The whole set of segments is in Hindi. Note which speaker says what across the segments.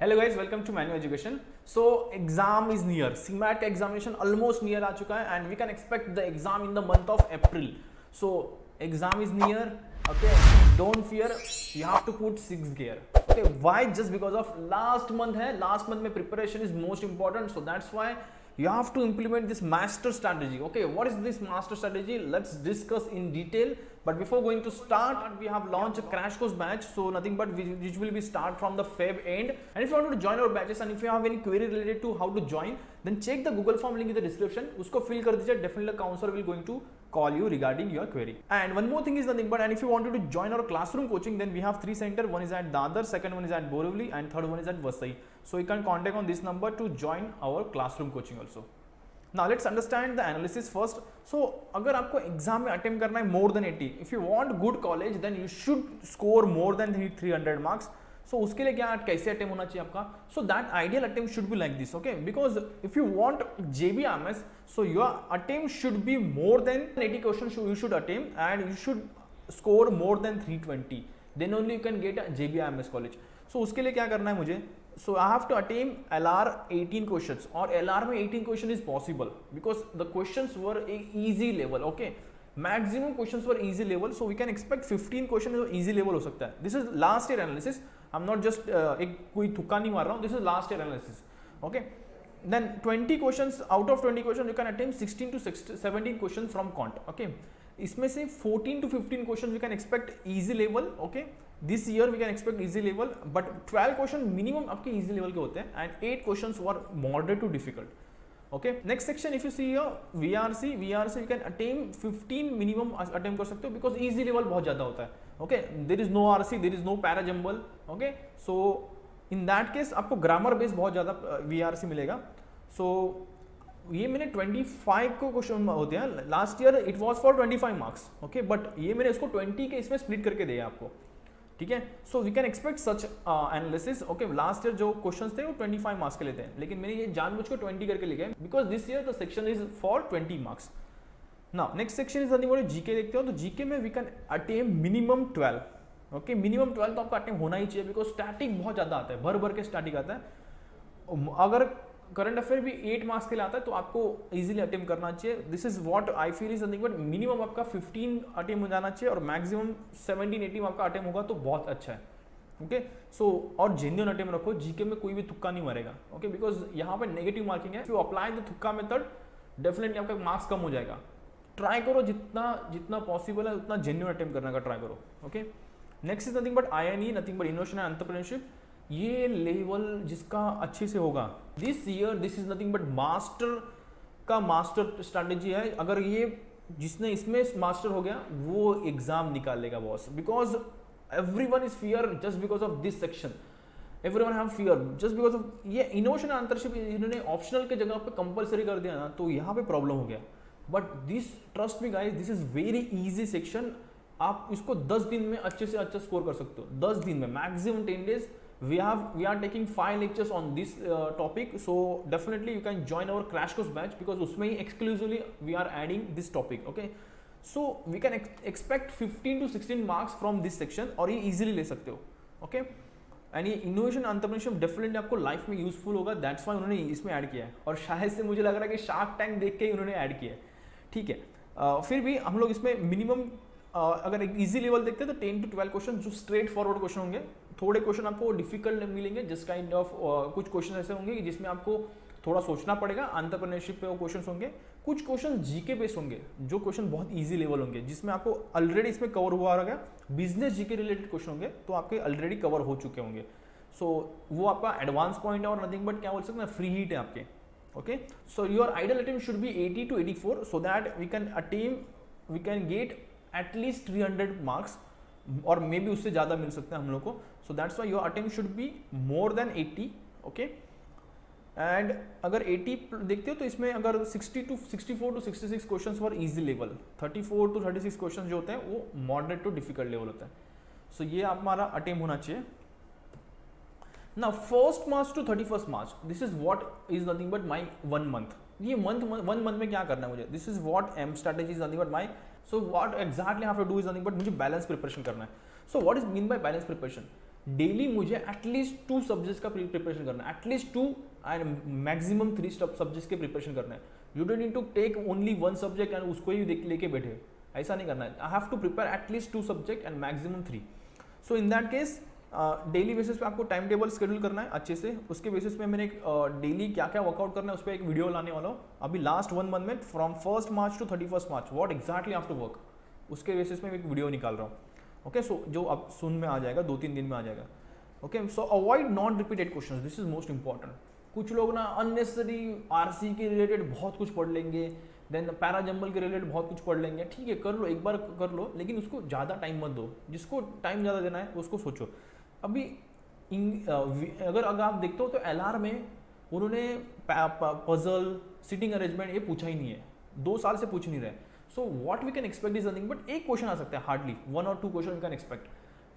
Speaker 1: हेलो गाइस, वेलकम टू मैन्यू education. So exam is near, CMAT का एग्जामिनेशन ऑलमोस्ट नियर आ चुका है and we can expect the exam in the month of April. So exam is near, okay, don't fear, you have to put 6 gear. Okay, why? Just because of last month है, लास्ट मंथ में preparation is most important, so that's why you have to implement this master strategy. Okay, what is this master strategy? Let's discuss in detail. But before going to start, we have launched a crash course batch, so nothing but which will be start from the Feb end. And if you want to join our batches and if you have any query related to how to join, then check the Google form link in the description. Usko fill kar dijiye, definitely counselor will going to call you regarding your query. And one more thing is nothing but, and if you wanted to join our classroom coaching, then we have 3 centers. One is at Dadar, second one is at Borivali, and third one is at Vasai. So you can contact on this number to join our classroom coaching also. Now let's understand the analysis first. So अगर आपको एग्जाम में अटेम्प्ट करना है more than 80, if you want good college then you should score more than 300 marks. So उसके लिए क्या कैसे अटेम्प्ट होना चाहिए आपका? So that ideal attempt should be like this, okay? Because if you want JBMS, so your attempt should be more than 80 questions you should attempt and you should score more than 320. Then only you can get a JBMS college. So उसके लिए क्या करना है मुझे? So I have to attempt LR 18 questions और LR में 18 question is possible because the questions were a easy level, okay? Maximum questions were easy level, so we can expect 15 questions easy level हो सकता है. This is last year analysis. I'm not just एक कोई तुक्का नहीं मार रहा हूँ. This is last year analysis, okay? Then 20 questions, out of 20 questions you can attempt 16 to 17 questions from quant, okay? इसमें से 14 to 15 questions we can expect easy level, okay? This year we can expect easy level, but 12 question minimum आपके easy level के होते हैं and 8 questions were moderate to difficult. Okay, next section if you see here VRC you can attempt 15 minimum attempt कर सकते हो because easy level बहुत ज़्यादा होता है. Okay, there is no RC, there is no para jumble. Okay, so in that case आपको grammar base बहुत ज़्यादा VRC मिलेगा. So ये मैंने 25 को क्वेश्चन होते हैं, last year it was for 25 marks, okay, but ये मैंने इसको 20 के इसमें स्प्लिट करके दिया आपको, ठीक है. So we can expect such analysis, okay. Last year जो क्वेश्चंस थे वो 25 मार्क्स के लेते हैं, लेकिन मैंने ये जानबूझ के 20 करके लिखे हैं because this year the section is for 20 marks. Now next section is nothing but GK देखते हो, तो जीके में we can attempt minimum 12, okay. Minimum 12 तो आपका अटेम्प्ट होना ही चाहिए बिकॉज स्टैटिक बहुत ज़्यादा आता है, भर भर के स्टैटिक आता है. अगर करंट अफेयर भी 8 मार्क्स के लिए आता है तो आपको इजीली अटेम्प्ट करना चाहिए. This is what I feel is nothing but minimum आपका 15 अटेम्प्ट हो जाना चाहिए और मैक्सिमम 17-18 आपका अटेम्प्ट होगा तो बहुत अच्छा है, ओके. सो और जेन्युइन अटेम्प्ट रखो, जीके में कोई भी तुक्का नहीं मारेगा, ओके, बिकॉज यहाँ पे नेगेटिव मार्किंग है. इफ यू अप्लाई द तुक्का मेथड डेफिनेटली आपका मार्क्स कम हो जाएगा. ट्राई करो जितना पॉसिबल है उतना जेन्युइन अटेम्प्ट करने का ट्राई करो, okay. Next is nothing but INE, nothing but innovation and entrepreneurship. ये लेवल जिसका अच्छे से होगा this year, this is nothing but master का मास्टर स्ट्रैटेजी है. अगर ये जिसने इसमें मास्टर हो गया वो एग्जाम निकाल लेगा boss, because everyone is fear just because of this section. Everyone have fear just because of ये इनोवेशन एंटरप्रेन्योरशिप इन्होंने ऑप्शनल के जगह पे कंपलसरी कर दिया ना, तो यहाँ पे प्रॉब्लम हो गया. But this trust me guys, this is very easy section. आप इसको 10 दिन में अच्छे से अच्छा स्कोर कर सकते हो, 10 दिन में, maximum 10 days. We are taking 5 lectures on this topic, so definitely you can join our crash course batch because उसमें ही exclusively we are adding this topic, okay. So we can expect 15 to 16 marks from this section और ये easily ले सकते हो, okay. एंड ये इनोवेशन एंटरप्रेन्योरशिप डेफिनेटली आपको लाइफ में यूजफुल होगा, दैट्स वाई उन्होंने इसमें ऐड किया है और शायद से मुझे लग रहा है कि शार्क टैंक देख के ही उन्होंने ऐड किया है, ठीक है. फिर भी हम लोग इसमें मिनिमम अगर एक इजी लेवल देखते हैं तो 10 to 12 क्वेश्चन जो स्ट्रेट फॉरवर्ड क्वेश्चन होंगे. थोड़े क्वेश्चन आपको डिफिकल्ट मिलेंगे, जस्ट काइंड ऑफ कुछ क्वेश्चन ऐसे होंगे कि जिसमें आपको थोड़ा सोचना पड़ेगा. एंटरप्रेन्योरशिप पे वो क्वेश्चन होंगे. कुछ क्वेश्चन जीके बेस होंगे जो क्वेश्चन बहुत इजी लेवल होंगे जिसमें आपको ऑलरेडी इसमें कवर हुआ होगा. बिजनेस जीके रिलेटेड क्वेश्चन होंगे तो आपके ऑलरेडी कवर हो चुके होंगे. सो वो आपका एडवांस पॉइंट है और नथिंग बट क्या बोल सकते हैं, फ्री हीट है आपके, okay. So your ideal attempt should be 80 to 84 so that we can get at least 300 marks और मे बी उससे ज़्यादा मिल सकते हैं हम लोग को. So that's why your attempt should be more than 80, okay. And अगर 80 देखते हो तो इसमें अगर 64 to 66 questions for easy level, 34 to 36 questions जो होते हैं वो मॉडरेट टू डिफिकल्ट लेवल होता है. सो ये हमारा अटेम्प्ट होना चाहिए. Now 1st March to 31st March, this is what is nothing but my 1 month. ये 1 month में क्या करना है मुझे, this is what M strategy is nothing but my, so what exactly I have to do is nothing but मुझे balance preparation करना है. So what is mean by balance preparation? Daily मुझे एटलीस्ट 2 सब्जेक्ट्स का प्रिपरेशन करना है, एटलीस्ट 2 एंड मैक्सिमम 3 सब्जेक्ट्स के प्रिपरेशन करना है. You don't need to take only 1 subject and उसको ही लेके बैठे, ऐसा नहीं करना है. I have to prepare at least 2 subject and maximum 3. So in that case daily basis पे आपको टाइम टेबल शेड्यूल करना है अच्छे से. उसके बेसिस पे मैंने डेली क्या क्या वर्कआउट करना है उस पर एक वीडियो लाने वाला हूँ अभी लास्ट 1 मंथ में, from 1 March to 31 March what exactly have to work, उसके बेसिस पे मैं एक वीडियो निकाल रहा हूँ. ओके, सो जो अब सुन में आ जाएगा, 2-3 दिन में आ जाएगा. Okay, so avoid non repeated questions, this is most important. कुछ लोग ना अननेसेसरी आरसी के रिलेटेड बहुत कुछ पढ़ लेंगे, देन पैराजम्बल के रिलेटेड बहुत कुछ पढ़ लेंगे. ठीक है, कर लो, एक बार कर लो, लेकिन उसको ज़्यादा टाइम मत दो. जिसको टाइम ज़्यादा देना है उसको सोचो. अभी अगर आप देखते हो तो एलआर में उन्होंने पजल, सिटिंग अरेंजमेंट ये पूछा ही नहीं है, 2 साल से पूछ नहीं रहे. So what we can expect is nothing but एक क्वेश्चन आ सकता है, हार्डली 1 और 2 क्वेश्चन वी कैन एक्सपेक्ट,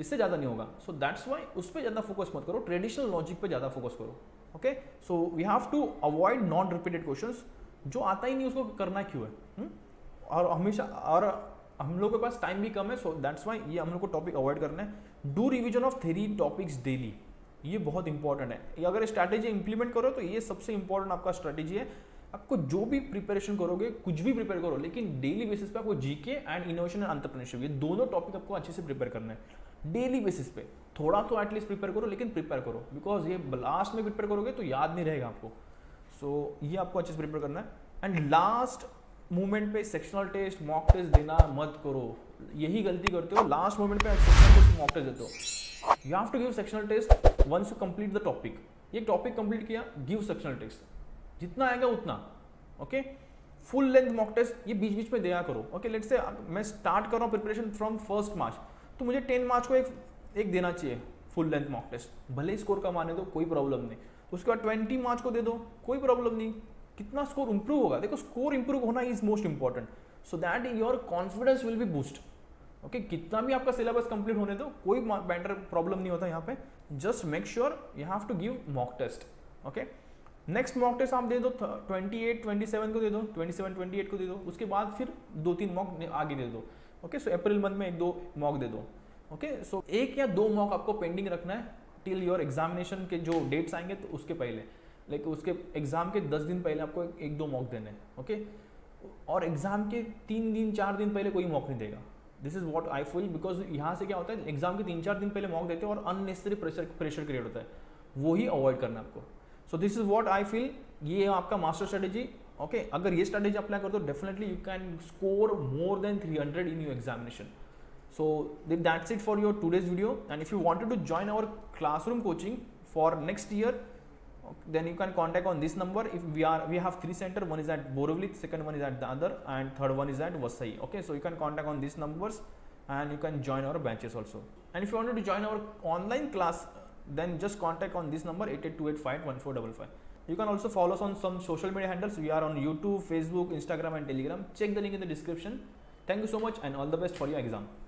Speaker 1: इससे ज़्यादा नहीं होगा. सो दैट्स वाई उस पर ज़्यादा फोकस मत करो, ट्रेडिशनल लॉजिक पे ज़्यादा फोकस करो. Okay, so we have to avoid non repeated questions. जो आता ही नहीं उसको करना क्यों है? और हमेशा, और हम लोग के पास टाइम भी कम है, सो दैट्स वाई ये हम लोग को टॉपिक अवॉइड करना है. Do revision of 3 topics daily, ये बहुत इंपॉर्टेंट है. अगर स्ट्रैटेजी इंप्लीमेंट करो तो ये सबसे इंपॉर्टेंट आपका स्ट्रैटेजी है. आपको जो भी प्रिपरेशन करोगे, कुछ भी प्रिपेयर करो, लेकिन डेली बेसिस पे आपको GK and innovation and entrepreneurship, ये दोनों टॉपिक आपको अच्छे से प्रिपेयर करना है डेली बेसिस पे. थोड़ा तो एटलीस्ट प्रिपेयर करो, लेकिन प्रिपेयर करो, बिकॉज ये लास्ट में प्रिपेयर करोगे तो याद नहीं रहेगा आपको. सो ये आपको अच्छे से प्रिपेयर करना है. एंड लास्ट मोमेंट पे सेक्शनल टेस्ट, मॉक टेस्ट देना मत करो. यही गलती करते हो, लास्ट मोमेंट पे सेक्शनल टेस्ट, मॉक टेस्ट देते हो. You have to give sectional test once you complete the topic. ये टॉपिक कंप्लीट किया, गिव सेक्शनल टेस्ट, जितना आएगा उतना. Okay, full length mock test ये बीच बीच में दिया करो. ओके, लेट्स से मैं स्टार्ट कर रहा हूँ प्रिपरेशन फ्रॉम 1 मार्च, तो मुझे 10 मार्च को एक देना चाहिए फुल लेंथ मॉक टेस्ट. भले ही स्कोर कम आने दो, कोई प्रॉब्लम नहीं. उसके बाद 20 मार्च को दे दो, कोई प्रॉब्लम नहीं. कितना स्कोर इंप्रूव होगा, देखो स्कोर इंप्रूव होना is most important, so that your confidence will be boost. Okay, कितना भी आपका सिलेबस कंप्लीट होने दो, कोई बैंडर प्रॉब्लम नहीं होता यहाँ पे. Just make sure you have to give mock test. Okay, next mock test आप दे दो 28-27 को दे दो, 27-28 को दे दो. उसके बाद फिर 2-3 मॉक आगे दे दो. ओके, सो अप्रैल मंथ में 1-2 मॉक दे दो. ओके, सो 1 या 2 मॉक आपको पेंडिंग रखना है टिल योर एग्जामिनेशन के जो डेट्स आएंगे तो उसके पहले, लाइक उसके एग्जाम के 10 दिन पहले आपको 1-2 मॉक देने हैं. ओके, और एग्जाम के 3 दिन 4 दिन पहले कोई मॉक नहीं देगा. This is what I feel, because यहाँ से क्या होता है, एग्जाम के 3-4 दिन पहले मॉक देते हैं और अननेसेसरी प्रेशर क्रिएट होता है, वो ही अवॉइड करना है आपको. So this is what I feel, ये आपका मास्टर स्ट्रेटेजी. ओके, अगर ये स्ट्रेटेजी अप्लाई कर दो, definitely you can score more than 300 in your examination. So that's it for your today's video, and if you wanted to join our classroom coaching for next year, then you can contact on this number. If we have 3 center, one is at Borivali, second one is at the other, and third one is at Vasai. Okay, so you can contact on these numbers and you can join our batches also. And if you wanted to join our online class, then just contact on this number 8828511455. You can also follow us on some social media handles. We are on YouTube, Facebook, Instagram and Telegram. Check the link in the description. Thank you so much and all the best for your exam.